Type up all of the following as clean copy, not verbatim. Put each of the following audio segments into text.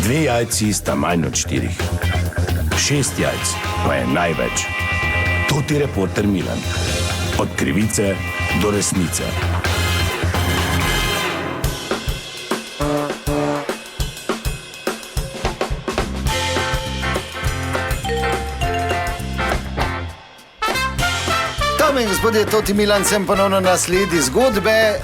2 jajci sta manj od 4. 6 jajc pa je največ. To ti reporter Milan. Od krivice do resnice. Dame in gospodje, Toti Milan, sem ponovno na sledi zgodbe.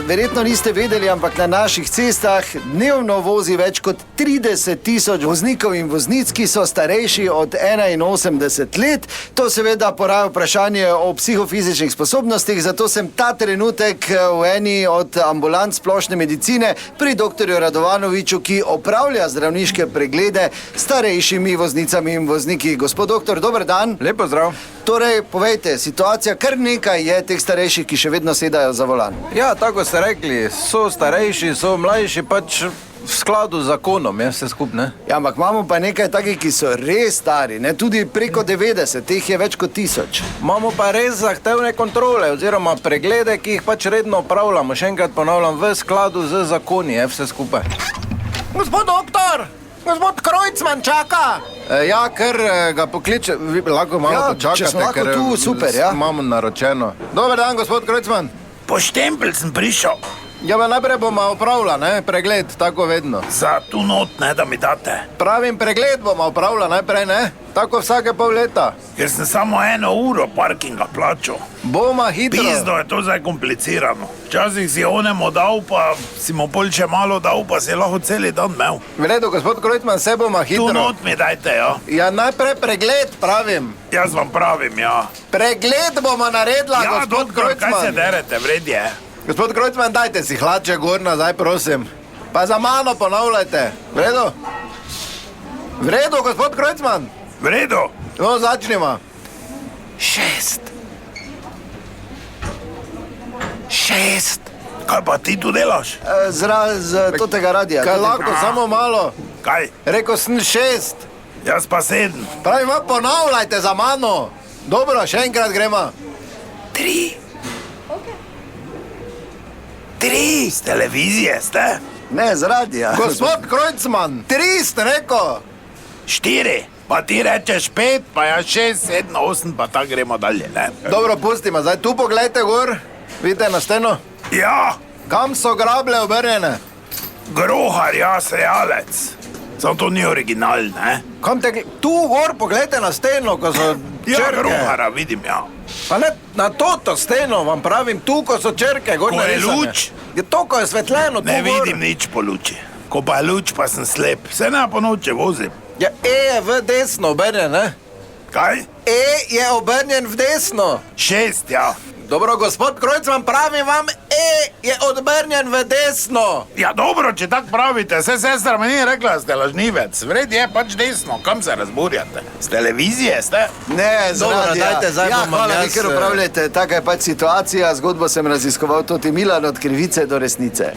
Verjetno niste vedeli, ampak na naših cestah dnevno vozi več kot 30 000 voznikov in voznic, ki so starejši od 81 let. To seveda poraja vprašanje o psihofizičnih sposobnostih, zato sem ta trenutek v eni od ambulant splošne medicine pri doktorju Radovanoviču, ki opravlja zdravniške preglede starejšimi voznicami in vozniki. Gospod doktor, dober dan. Lep pozdrav. Torej, povejte, situacija, kar nekaj je teh starejših, ki še vedno sedajo za volan. Ja, tako ste rekli, so starejši, so mlajši, pač v skladu z zakonom, je vse skupne. Ja, ampak imamo pa nekaj takih, ki so res stari, ne? Tudi preko 90, teh je več kot 1000. Imamo pa res zahtevne kontrole oziroma preglede, ki jih pač redno opravljamo. Še enkrat ponavljam, v skladu z zakoni, je vse skupaj. Gospod doktor! Gospod Krojcman čaka! Ja, ker ga pokliče, vi lahko malo počakate, če smo lahko ker tu, super, ja. imamo naročeno. Dober dan, gospod Krojcman. Po štempelj sem prišel. Ja, pa najprej bomo opravila, ne, pregled, tako vedno. Za tu not, ne, da mi date. Pravim, pregled bomo opravila najprej, ne, tako vsake pol leta. Ker sem samo 1 uro parkinga plačal. Boma hitro. Pizdo je to zdaj komplicirano. Včasih si onemu dal, pa si mu pol še malo dal, pa si lahko celi dan imel. V redu, gospod Krojcman, se bomo hitro. Tu not mi dajte, ja. Ja, najprej pregled, pravim. Jaz vam pravim, ja. Pregled bomo naredila, Ja, gospod doktor, kaj se Krojcman. derete, vred je. Gospod Krojcman, dajte si hlače gor nazaj, prosim. Pa za mano ponavljajte. V redu? V redu, gospod Krojcman. V redu. No, začnimo. 6. Kaj pa ti tu delaš? Z totega radija. Kaj lahko, samo malo. Kaj? Rekel sem 6. Jaz pa 7. Pravim, ponavljajte za mano. Dobro, še enkrat gremo. 3. 3. Z televizije ste? Ne, z radija. Gospod Krojcman, 3 ste rekel. 4. Pa ti rečeš 5, pa ja 6, 7, 8, pa tako gremo dalje, ne? Dobro, pustimo. Zdaj tu pogledajte gor. Vidite na steno? Ja, Kam so grable obrnjene? grohar, jaz realec. Samo to ni original, ne? Kam te... Tu gor pogledajte na steno, ko so Ja, črke. grohara vidim, ja. Pa ne, na to steno vam pravim, tu, ko so črke, gor Ko je narisane. luč? Je to, ko je svetljeno, tu Ne gor. vidim nič po luči. Ko pa je luč, pa sem slep. Se ne po noče vozim. Ja, E je v desno obrnjen, ne? Kaj? E je obrnjen v desno. 6, ja. Dobro, gospod Krojcman, pravim vam, E je obrnjen v desno. Ja, dobro, če tako pravite. Se sestra mi ni rekla, da ste lažnivec. Vred je pač desno. Kam se razburjate? Z televizije ste? Ne, z Dobro, radija. dajte, zdaj Ja, bom hvala, jaz, vi kar upravljate. Taka je pač situacija. Zgodbo sem raziskoval Toti Milan, od krivice do resnice.